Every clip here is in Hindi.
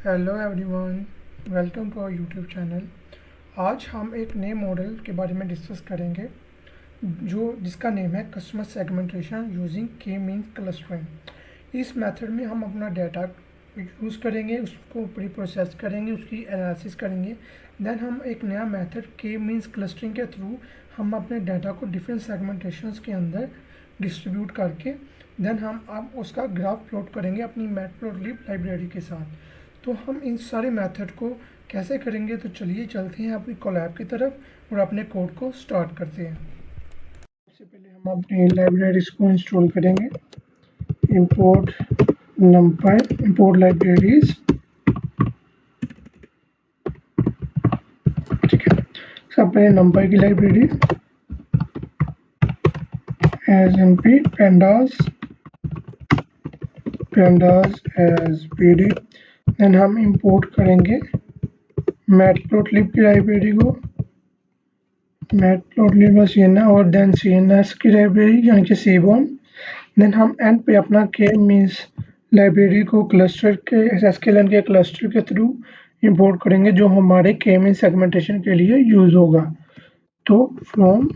Hello everyone, welcome to our YouTube channel. आज हम एक नए मॉडल के बारे में डिस्कस करेंगे जिसका नेम है कस्टमर सेगमेंटेशन यूजिंग के मीन्स क्लस्टरिंग। इस मेथड में हम अपना डाटा यूज़ करेंगे, उसको प्री प्रोसेस करेंगे, उसकी एनालिसिस करेंगे। देन हम एक नया मेथड के मीन्स क्लस्टरिंग के थ्रू हम अपने डाटा को डिफरेंट सेगमेंटेशंस के अंदर डिस्ट्रीब्यूट करके देन हम अब उसका ग्राफ प्लॉट करेंगे अपनी मैटप्लॉटलिब लाइब्रेरी के साथ। तो हम इन सारे मेथड को कैसे करेंगे, तो चलिए चलते हैं अपनी कोलैब की तरफ और अपने कोड को स्टार्ट करते हैं। सबसे पहले हम अपनी लाइब्रेरीज को इंस्टॉल करेंगे। Import numpy, import libraries. ठीक है, सब पहले numpy की library smp pandas as pd। Then हम इंपोर्ट करेंगे मैटप्लॉटलिब की लाइब्रेरी को, मैटप्लॉटलिब का cns और देन cns की लाइब्रेरी यानी कि cbon। देन हम एंड पे अपना के मीन्स लाइब्रेरी को क्लस्टर के sklearn के क्लस्टर के थ्रू इंपोर्ट करेंगे जो हमारे के मीन्स सेगमेंटेशन के लिए यूज होगा। तो from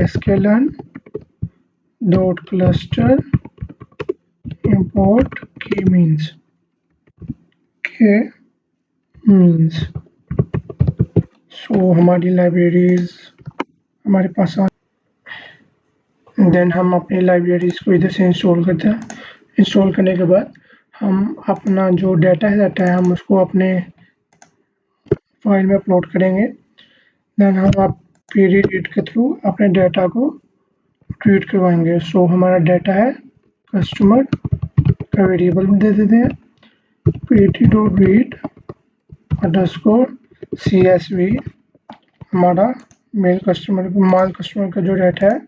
sklearn dot cluster import के मीन्स सो हमारी लाइब्रेरीज हमारे पास आ। देन हम अपनी लाइब्रेरीज को इधर से इंस्टॉल करते हैं। इंस्टॉल करने के बाद हम अपना जो डाटा है हम उसको अपने फाइल में अपलोड करेंगे। देन हम आप पीडी रीड के थ्रू अपने डाटा को ट्रीट करवाएंगे। सो हमारा डाटा है कस्टमर का वेरिएबल दे देते हैं pd.read अंडरस्कोर csv। हमारा माल कस्टमर का जो डाटा है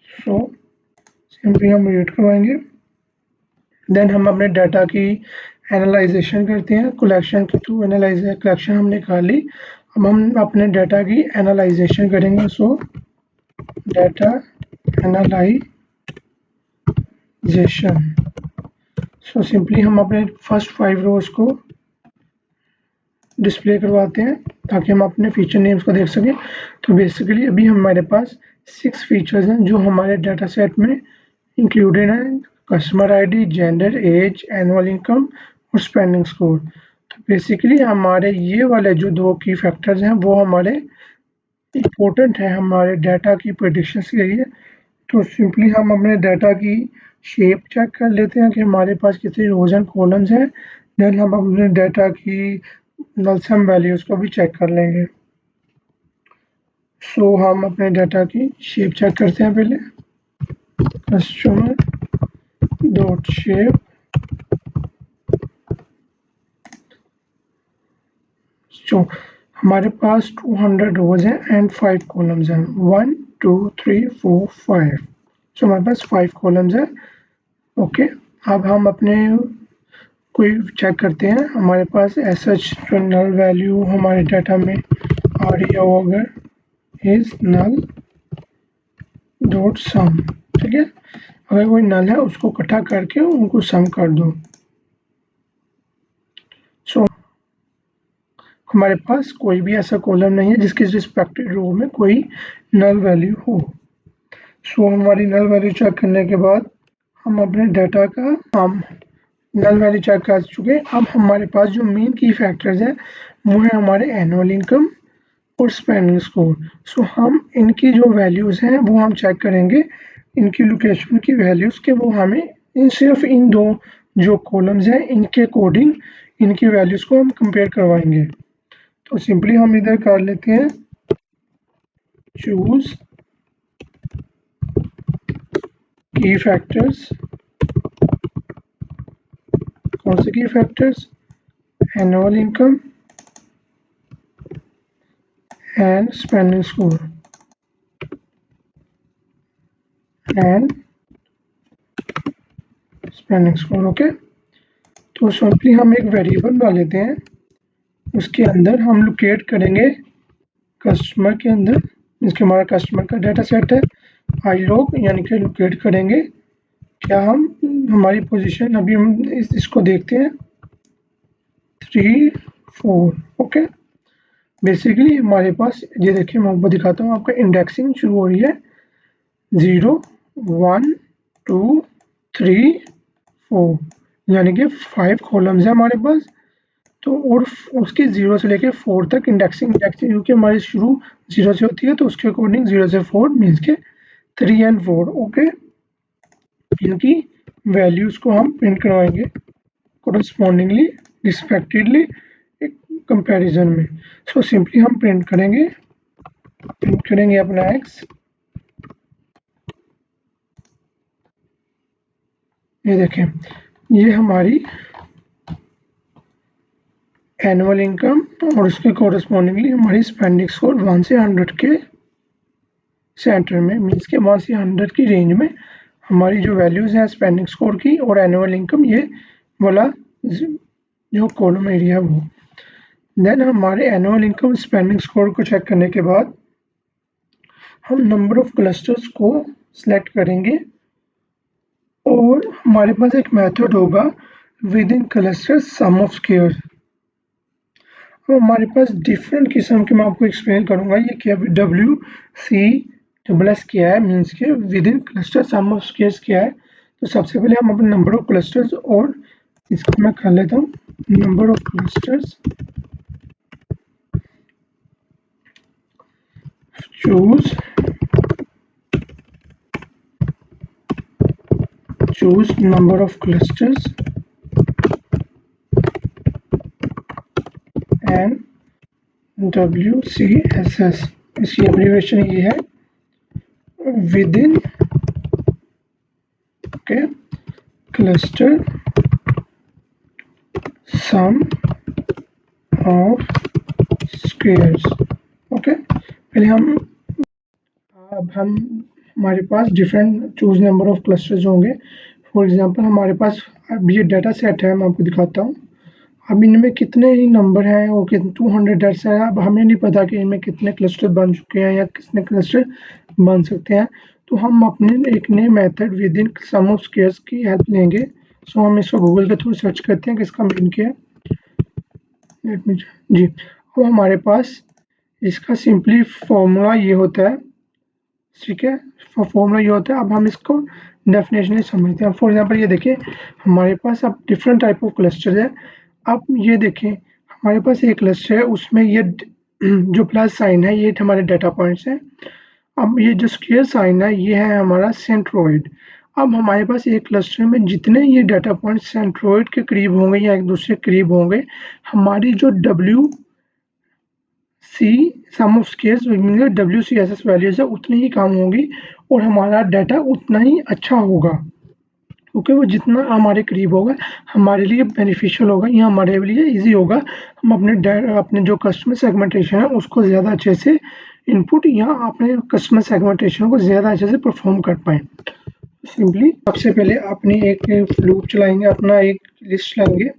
सो सिंपली हम रीड करवाएंगे। देन हम अपने डाटा की एनालाइजेशन करते हैं कलेक्शन के थ्रू। कलेक्शन हमने कर ली, अब हम अपने डाटा की एनालाइजेशन करेंगे। सो डाटा एनालाइजेशन। सो सिंपली हम अपने फर्स्ट 5 रोज को डिस्प्ले करवाते हैं ताकि हम अपने फीचर नेम्स को देख सकें। तो बेसिकली अभी हमारे पास 6 फीचर्स हैं जो हमारे डाटा सेट में इंक्लूडेड हैं। Customer ID, gender, age, annual income और स्पेंडिंग स्कोर। तो बेसिकली हमारे ये वाले जो 2 की फैक्टर्स हैं वो हमारे इम्पोर्टेंट है हमारे डाटा की प्रेडिक्शंस के लिए। तो सिंपली हम अपने डाटा की शेप चेक कर लेते हैं कि हमारे पास कितने रोज एंड कॉलम्स हैं। देन हम अपने डाटा की नल सम वैल्यूज को भी चेक कर लेंगे। सो हम अपने डाटा की शेप चेक करते हैं पहले। Customer dot shape. सो हमारे पास 200 रोज हैं एंड 5 कॉलम्स हैं, 1 2 3 4 5। सो हमारे पास 5 कॉलम्स हैं। ओके, अब हम अपने कोई चेक करते हैं हमारे पास एसएच जो नल वैल्यू हमारे डाटा में आ रही है वो अगर इज नल डॉट सम। ठीक है, अगर कोई नल है उसको इकट्ठा करके उनको सम कर दो। सो हमारे पास कोई भी ऐसा कॉलम नहीं है जिसकी रिस्पेक्टिव रो में कोई नल वैल्यू हो। सो हमारी नल वैल्यू चेक करने के बाद हम अपने डाटा का हम नल वैल्यू चेक कर चुके हैं। अब हमारे पास जो मेन की फैक्टर्स हैं वो है हमारे एनुअल इनकम और स्पेंडिंग स्कोर। सो हम इनकी जो वैल्यूज़ हैं वो हम चेक करेंगे, इनकी लोकेशन की वैल्यूज़ के वो हमें सिर्फ इन 2 जो कॉलम्स हैं इनके अकॉर्डिंग इनकी वैल्यूज़ को हम कंपेयर करवाएंगे। तो सिंपली हम इधर कर लेते हैं चूज की फैक्टर्स। कौन से की factors? Annual income and spending score and spending score. Okay, तो सिंपली हम एक वेरिएबल बना लेते हैं, उसके अंदर हम लोकेट करेंगे कस्टमर के अंदर, जिसके हमारा कस्टमर का डाटा सेट है आई लॉग, यानी कि लोकेट करेंगे क्या हम हमारी पोजीशन। अभी हम इसको देखते हैं। 3 4। ओके, बेसिकली हमारे पास ये देखिए, मैं आपको दिखाता हूँ, आपका इंडेक्सिंग शुरू हो रही है 0 1 2 3 4, यानी कि 5 कॉलम्स है हमारे पास। तो और उसके 0 से लेके 4 तक इंडेक्सिंग क्योंकि हमारी शुरू 0 से होती है, तो उसके अकॉर्डिंग 0 से 4 मीन्स के 3 एंड 4। ओके, इनकी वैल्यूज को हम प्रिंट करवाएंगे कोरस्पॉन्डिंगली रिस्पेक्टिवली एक कंपैरिजन में। सो सिंपली हम प्रिंट करेंगे अपना x। ये देखें, ये हमारी एनुअल इनकम और उसके कोरस्पॉन्डिंगली हमारी स्पेंडिंग स्कोर 1 से 100 के सेंटर में, मीन्स के 1 से 100 की रेंज में हमारी जो वैल्यूज हैं स्पेंडिंग स्कोर की और एनुअल इनकम, ये वाला जो कॉलम एरिया है वो। देन हमारे एनुअल इनकम स्पेंडिंग स्कोर को चेक करने के बाद हम नंबर ऑफ क्लस्टर्स को सिलेक्ट करेंगे और हमारे पास एक मेथड होगा within cluster sum of square. हमारे पास डिफरेंट किस्म के, मैं आपको एक्सप्लेन करूंगा ये क्या WC++ क्या है, मीन्स के within cluster sum of squares क्या है। तो सबसे पहले हम अपने नंबर ऑफ क्लस्टर्स, और इसको मैं कर लेता हूँ number of clusters, choose number of clusters and WCSS, इसकी एब्रीविएशन ये है within okay cluster sum of squares. Okay, पहले अब हम हमारे पास different choose number of clusters होंगे। फॉर एग्जांपल हमारे पास अब ये डाटा सेट है, मैं आपको दिखाता हूँ। अब इनमें कितने ही नंबर हैं और 200 डेट्स हैं। अब हमें नहीं पता कि इनमें कितने क्लस्टर बन चुके हैं या कितने क्लस्टर बन सकते हैं। तो हम अपने एक नए method within sum of squares की हेल्प लेंगे। सो हम इसको गूगल के थ्रू सर्च करते हैं कि इसका मीन क्या है। जी, अब हमारे पास इसका सिंपली फॉर्मूला ये होता है, ठीक है, फॉर्मूला ये होता है। अब हम इसको डेफिनेशन समझते हैं। फॉर एग्जांपल ये देखिए, हमारे पास अब डिफरेंट टाइप ऑफ क्लस्टर है। अब ये देखें, हमारे पास एक क्लस्टर है, उसमें ये जो प्लस साइन है ये हमारे डाटा पॉइंट्स हैं। अब ये जो स्क्वायर साइन है ये है हमारा सेंट्रोइड। अब हमारे पास एक क्लस्टर में जितने ये डाटा पॉइंट सेंट्रोइड के करीब होंगे या एक दूसरे के करीब होंगे, हमारी जो सम ऑफ स्क्वायर्स WCSS वैल्यूज है उतनी ही कम होगी और हमारा डाटा उतना ही अच्छा होगा, क्योंकि वो जितना हमारे करीब होगा हमारे लिए बेनिफिशियल होगा या हमारे लिए इजी होगा। हम अपने जो कस्टमर सेगमेंटेशन है उसको ज़्यादा अच्छे से इनपुट या अपने कस्टमर सेगमेंटेशन को ज़्यादा अच्छे से परफॉर्म कर पाएँ। सिंपली सबसे पहले अपनी एक लूप चलाएंगे, अपना एक लिस्ट लाएंगे।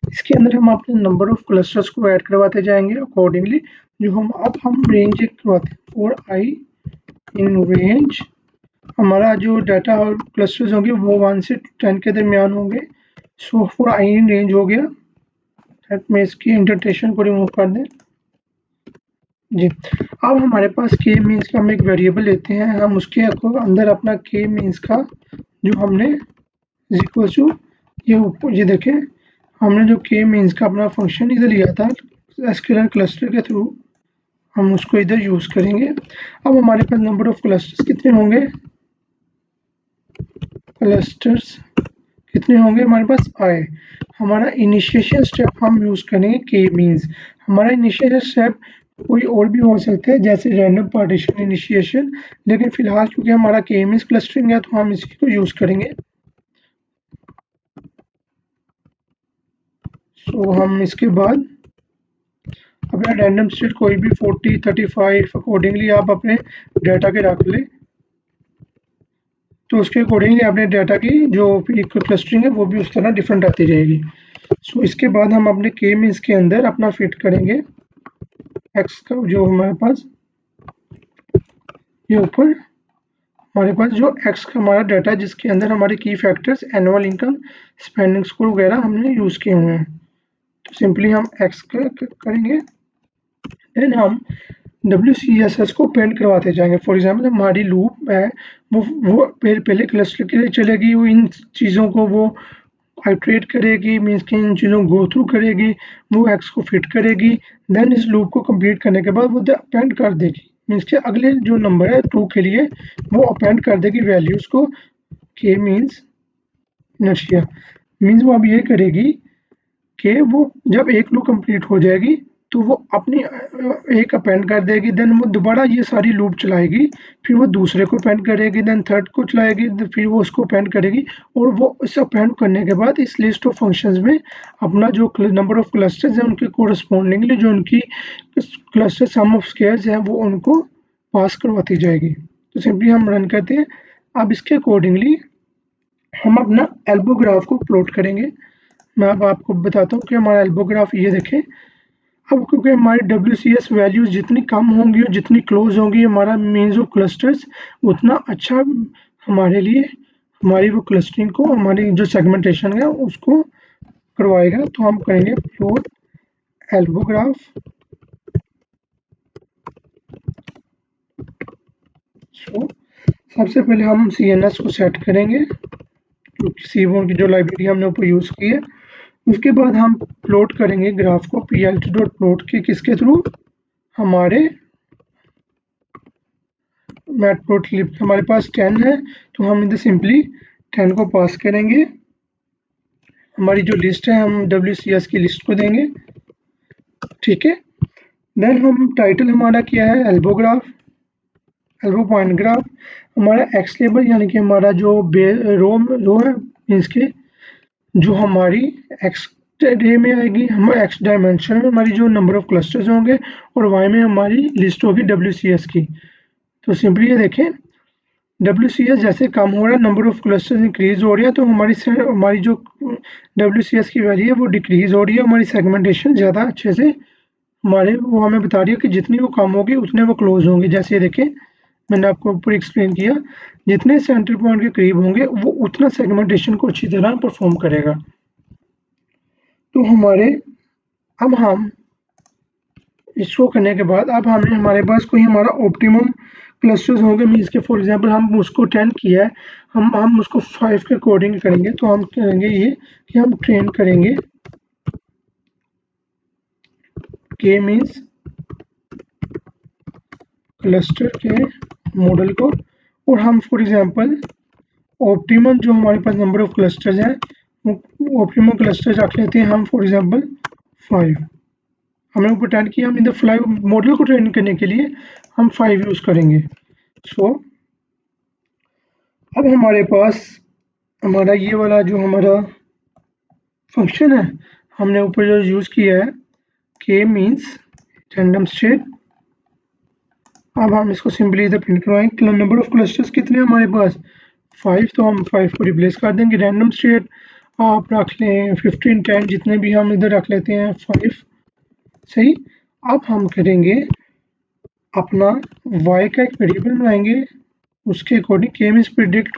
इसके अंदर हम अपने नंबर ऑफ क्लस्टर्स को ऐड करवाते जाएंगे अकॉर्डिंगली। जो हम रेंज एक करवाते हैं फॉर आई इन रेंज। हमारा जो डाटा और क्लस्टर्स होंगे वो 1 से 10 के दरमियान होंगे। So for I in range हो गया, दैट में इसकी इंडेंटेशन को रिमूव कर दें। जी, अब हमारे पास के मीन्स का हम एक वेरिएबल लेते हैं, हम उसके अंदर अपना के मीन्स का जो हमने इक्वल टू ये देखें, हमने जो के मीन्स का अपना फंक्शन इधर लिया था एसक्यूएल क्लस्टर के थ्रू, हम उसको इधर यूज करेंगे। अब हमारे पास नंबर ऑफ क्लस्टर्स कितने होंगे, क्लस्टर्स कितने होंगे हमारे पास आए। हमारा इनिशिएशन स्टेप हम यूज करेंगे के मीन्स। हमारा इनिशिएशन स्टेप कोई और भी हो सकते हैं जैसे रैंडम पार्टीशन इनिशिएशन, लेकिन फिलहाल क्योंकि हमारा के मीन्स क्लस्टरिंग है तो हम इसी को यूज करेंगे। सो हम इसके बाद अपना रैंडम स्टेट कोई भी 40 35 अकॉर्डिंगली आप अपने डाटा के रख ले, तो उसके अकॉर्डिंगली अपने डाटा की जो क्लस्टरिंग है वो भी उस तरह डिफरेंट आती रहेगी। सो इसके बाद हम अपने के मीन्स के अंदर अपना फिट करेंगे एक्स का, जो हमारे पास ये ऊपर हमारे पास जो एक्स का हमारा डाटा जिसके अंदर हमारे की factors annual income spending score वगैरह हमने यूज़ किए हुए हैं। सिंपली हम एक्स करेंगे, देन हम WCSS को पेंट करवाते जाएंगे। फॉर एग्जाम्पल हमारी लूप है वो पहले क्लस्टर के लिए चलेगी, वो इन चीज़ों को वो आइट्रेट करेगी, मीन्स कि इन चीज़ों को गो थ्रू करेगी, वो एक्स को फिट करेगी, देन इस लूप को कंप्लीट करने के बाद वो अपेंड कर देगी, मीन्स कि अगले जो नंबर है 2 के लिए वो अपेंड कर देगी वैल्यूज़ को। के मीन्स इनर्शिया, मीन्स वो अब ये करेगी कि वो जब एक लूप कंप्लीट हो जाएगी तो वो अपनी एक अपेंड कर देगी, देन वो दोबारा ये सारी लूप चलाएगी, फिर वो दूसरे को अपेंड करेगी, देन थर्ड को चलाएगी, फिर वो उसको अपेंड करेगी, और वो इस अपेंड करने के बाद इस लिस्ट ऑफ फंक्शंस में अपना जो नंबर ऑफ क्लस्टर्स हैं उनके कोरस्पॉन्डिंगली जो उनकी क्लस्टर सम ऑफ स्क्वायर्स हैं वो उनको पास करवाती जाएगी। तो सिंपली हम रन करते हैं। अब इसके अकॉर्डिंगली हम अपना एल्बो ग्राफ को प्लॉट करेंगे। मैं अब आपको बताता हूँ कि हमारा एल्बो ग्राफ ये देखें। अब क्योंकि हमारी WCS वैल्यूज जितनी कम होंगी और जितनी क्लोज होंगी हमारा मीन्स ऑफ क्लस्टर्स, उतना अच्छा हमारे लिए हमारी वो क्लस्टरिंग को, हमारी जो सेगमेंटेशन है उसको करवाएगा। तो हम करेंगे प्लॉट एल्बो ग्राफ। सो सबसे पहले हम CNS को सेट करेंगे, सीबोर्न की जो लाइब्रेरी हमने ऊपर यूज़ की है। उसके बाद हम प्लॉट करेंगे ग्राफ को plt.plot के किसके थ्रू, हमारे मैटप्लोटलिब हमारे पास 10 है, तो हम इधर सिंपली 10 को पास करेंगे। हमारी जो लिस्ट है हम WCS की लिस्ट को देंगे, ठीक है। देन हम टाइटल हमारा क्या है, elbow graph, elbow point graph. हमारा एक्स लेबल यानी कि हमारा जो रो है मीन्स के जो हमारी एक्स डे में आएगी, हम एक्स डायमेंशन में हमारी जो नंबर ऑफ क्लस्टर्स होंगे, और वाई में हमारी लिस्ट होगी WCS की। तो सिंपली ये देखें WCS जैसे कम हो रहा है, नंबर ऑफ क्लस्टर्स इंक्रीज हो रही है, तो हमारी जो WCS की वैल्यू है वो डिक्रीज हो रही है। हमारी सेगमेंटेशन ज़्यादा अच्छे से हमारे वो हमें बता रही है कि जितनी वो कम होगी उतने वो क्लोज होंगे। जैसे ये देखें मैंने आपको ऊपर एक्सप्लेन किया, जितने सेंटर पॉइंट के करीब होंगे वो उतना सेगमेंटेशन को अच्छी तरह परफॉर्म करेगा। तो अब हम इसको करने के बाद अब हमें हमारे पास कोई हमारा ऑप्टिमम क्लस्टर्स होंगे, मीन्स के फॉर एग्जांपल हम उसको 10 किया है, हम उसको 5 के अकॉर्डिंग करेंगे। तो हम करेंगे ये कि हम ट्रेन करेंगे के मीन्स क्लस्टर के मॉडल को, और हम फॉर एग्जांपल ऑप्टिमम जो हमारे पास नंबर ऑफ क्लस्टर्स हैं वो ऑप्टिमम क्लस्टर्स रख लेते हैं हम फॉर एग्जांपल 5। हमने ऊपर 10 किया, हम इन द फ्लाई मॉडल को ट्रेन करने के लिए हम 5 यूज़ करेंगे। सो अब हमारे पास हमारा ये वाला जो हमारा फंक्शन है हमने ऊपर जो यूज़ किया है के मीन्स रैंडम स्टेट। अब हम इसको सिंपली इधर प्रिंट करवाएंगे। नंबर ऑफ क्लस्टर्स कितने हमारे पास 5, तो हम 5 को रिप्लेस कर देंगे। रैंडम स्टेट आप रख लें 15 10 जितने भी हम इधर रख लेते हैं 5, सही। अब हम करेंगे अपना y का एक वेरिएबल बनाएंगे, उसके अकॉर्डिंग के मीन्स प्रिडिक्ट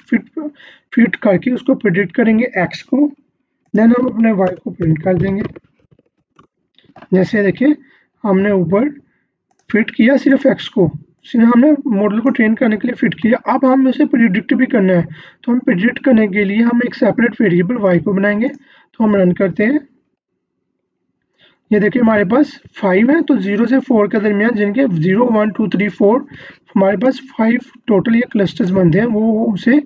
फिट करके उसको प्रिडिक्ट करेंगे x को, देन हम अपने y को प्रिंट कर देंगे। जैसे देखिए हमने ऊपर फिट किया सिर्फ x को, सिर्फ हमने मॉडल को ट्रेन करने के लिए फिट किया। अब हम इसे प्रिडिक्ट भी करना है, तो हम प्रिडिक्ट करने के लिए हम एक सेपरेट वेरिएबल y को बनाएंगे। तो हम रन करते हैं। ये देखिए हमारे पास 5 है, तो 0 से 4 के दरमियान जिनके 0 1 2 3 4 हमारे पास 5 टोटल ये क्लस्टर्स बनते हैं, वो उसे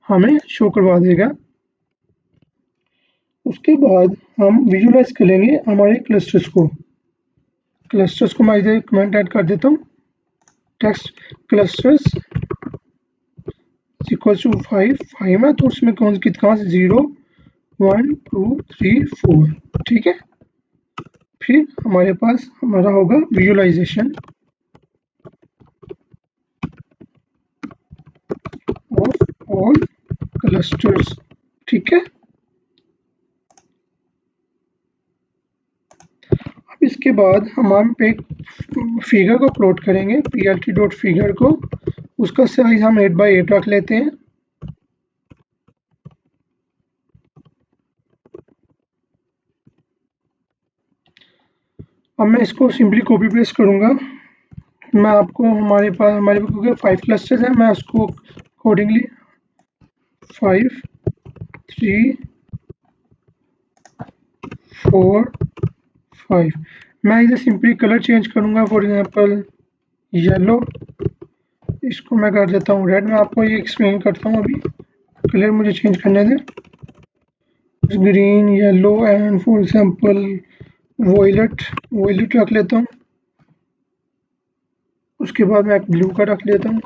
हमें शो करवा देगा। उसके बाद हम विजुलाइज करेंगे हमारे क्लस्टर्स को मैं इधर कमेंट ऐड कर देता हूँ, टेक्स्ट क्लस्टर्स इक्वल टू 5 है, तो उसमें कहाँ से 0 1 2 3 4, ठीक है। फिर हमारे पास हमारा होगा विजुलाइजेशन ऑफ ऑल क्लस्टर्स, ठीक है। अब इसके बाद हम पे फिगर को प्लॉट करेंगे, plt.figure को, उसका साइज हम 8x8 रख लेते हैं। अब मैं इसको सिंपली कॉपी पेस्ट करूँगा। मैं आपको हमारे क्योंकि 5 क्लस्टर्स हैं, मैं उसको अकॉर्डिंगली 5 3 4 5 मैं इसे सिंपली कलर चेंज करूँगा। फॉर एग्जांपल येलो, इसको मैं कर देता हूँ रेड। मैं आपको ये एक्सप्लेन करता हूँ, अभी कलर मुझे चेंज करने दें। Green, yellow and for example violet रख लेता हूँ। उसके बाद मैं एक ब्लू का रख लेता हूँ।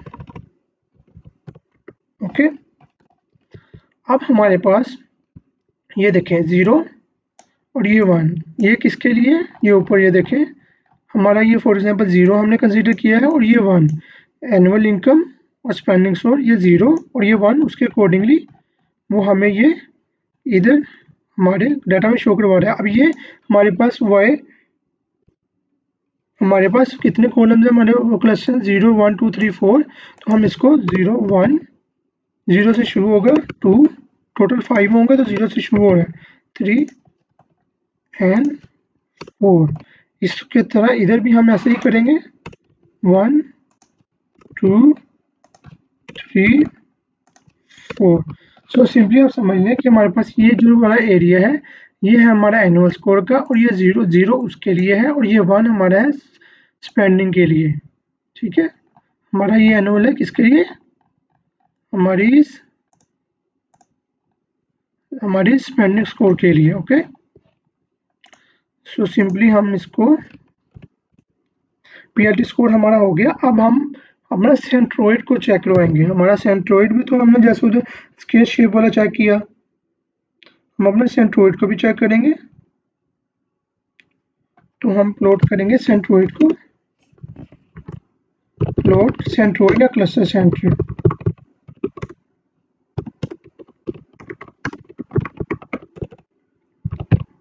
ओके, अब हमारे पास ये देखें 0 और ये 1, ये किसके लिए? ये ऊपर ये देखें हमारा ये फॉर एग्जांपल 0 हमने कंसीडर किया है और ये 1 एनुअल इनकम और स्पेंडिंग सोर्स, ये 0 और ये 1 उसके अकॉर्डिंगली वो हमें ये इधर हमारे डाटा में शो करवा रहा है। अब ये हमारे पास हमारे पास कितने कॉलम्स हैं हमारे क्लस्टर 0 1 2 3 4, तो हम इसको 0 1 0 से शुरू होगा, 2 टोटल 5 होंगे तो 0 से शुरू हो रहा है, 3 एंड 4। इसके तरह इधर भी हम ऐसे ही करेंगे 1 2 3 4। सो सिंपली आप समझ लें कि हमारे पास ये जो वाला एरिया है ये है हमारा एनुअल स्कोर का, और ये 0 उसके लिए है और ये 1 हमारा है स्पेंडिंग के लिए। ठीक है, हमारा ये एनुअल है किसके लिए? हमारी स्पेंडिंग स्कोर के लिए। ओके, सो सिंपली हम इसको पीएलटी स्कोर हमारा हो गया। अब हम अपना सेंट्रोइड को चेक करवाएंगे। हमारा सेंट्रोइड भी तो हमने जैसे उधर स्केल शेप वाला चेक किया, हम अपने सेंट्रोइड को भी चेक करेंगे। तो हम प्लॉट करेंगे सेंट्रोइड को, प्लॉट सेंट्रोइड या cluster centroid.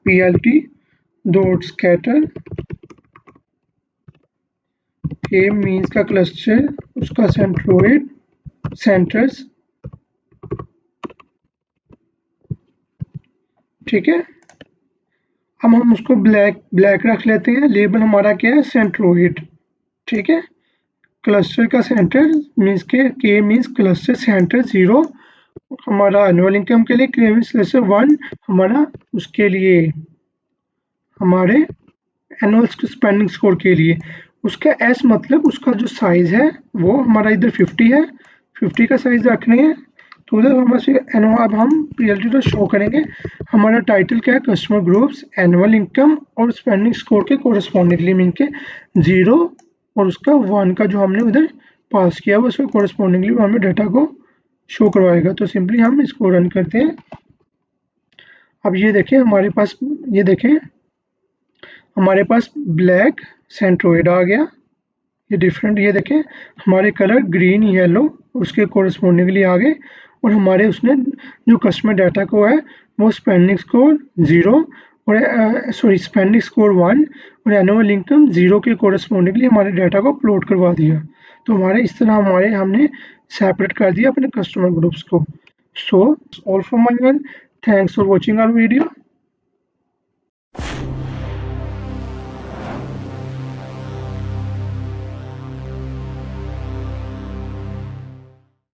PLT dot scatter, के मीन्स का क्लस्टर, उसका सेंट्रोइड सेंटर्स। ठीक है, अब हम उसको ब्लैक रख लेते हैं। लेबल हमारा क्या है? सेंट्रोइड। ठीक है, क्लस्टर का सेंटर मीन्स के मीन्स क्लस्टर सेंटर 0 हमारा एनुअल इनकम के लिए, के मीन्स क्लस्टर 1 हमारा उसके लिए हमारे एनुअल स्पेंडिंग स्कोर के लिए। उसका एस मतलब उसका जो साइज है वो हमारा इधर 50 है, 50 का साइज रखने हैं। तो उधर हमारे अब हम पीएलटी तो शो करेंगे। हमारा टाइटल क्या है? कस्टमर ग्रुप्स एनुअल इनकम और स्पेंडिंग स्कोर के कोरस्पॉन्डिंगली मीन के 0 और उसका 1 का जो हमने उधर पास किया हुआ उसके कोरस्पॉन्डिंगली वो हमें डाटा को शो करवाएगा। तो सिंपली हम इसको रन करते हैं। अब ये देखें हमारे पास, ये देखें हमारे पास ब्लैक सेंट्रोइड आ गया, ये डिफरेंट, ये देखें हमारे कलर ग्रीन येलो उसके कोरस्पॉन्डिंगली आ गए, और हमारे उसने जो कस्टमर डाटा को है वो स्पेंडिंग स्कोर 0 और स्पेंडिंग स्कोर 1 और एनुअल इनकम 0 के कोरस्पॉन्डिंगली हमारे डाटा को प्लॉट करवा दिया। तो हमारे इस तरह हमने सेपरेट कर दिया अपने कस्टमर ग्रुप्स को। So all from my end, thanks for watching our video.